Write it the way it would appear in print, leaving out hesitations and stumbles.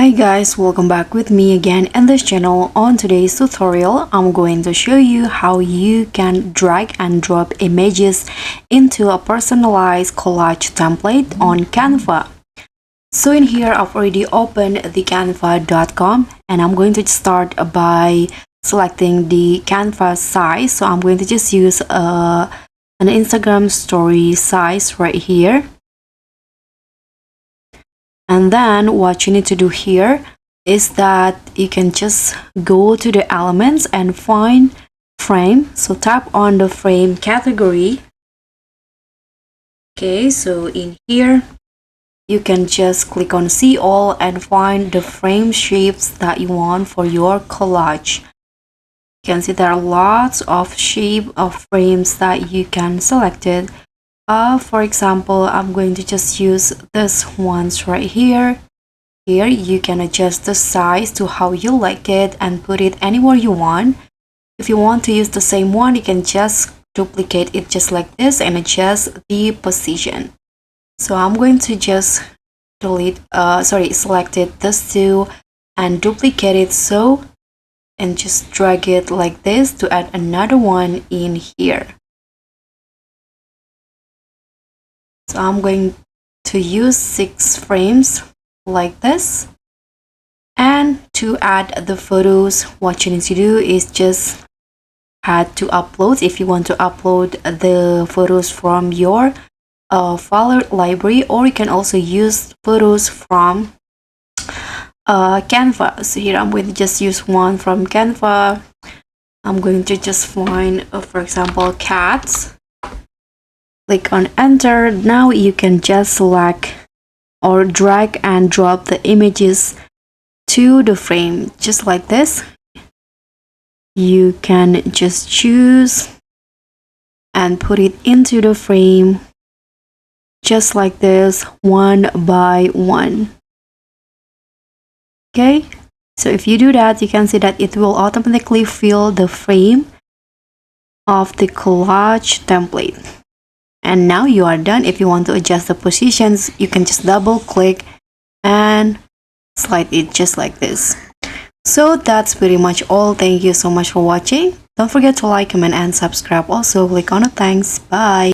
Hi guys, welcome back with me again in this channel. On today's tutorial, I'm going to show you how you can drag and drop images into a personalized collage template on Canva. So in here, I've already opened the canva.com and I'm going to start by selecting the Canva size. So I'm going to just use an Instagram story size right here. And then what you need to do here is that you can just go to the elements and find frame. So tap on the frame category. Okay, so in here, you can just click on see all and find the frame shapes that you want for your collage. You can see there are lots of shape of frames that you can select it. For example, I'm going to just use this ones right here. Here you can adjust the size to how you like it and put it anywhere you want. If you want to use the same one, you can just duplicate it just like this and adjust the position. So I'm going to just select it this two and duplicate it so and just drag it like this to add another one in here. So I'm going to use 6 frames like this. And to add the photos, what you need to do is just add to upload if you want to upload the photos from your file library, or you can also use photos from Canva. So here I'm going to just use one from Canva. I'm going to just find, for example, cats. Click on enter. Now you can just select or drag and drop the images to the frame just like this. You can just choose and put it into the frame just like this, one by one. Okay, so if you do that, you can see that it will automatically fill the frame of the collage template. And now you are done. If you want to adjust the positions, you can just double click and slide it just like this. So that's pretty much all. Thank you so much for watching. Don't forget to like, comment, and subscribe. Also click on the thanks. Bye.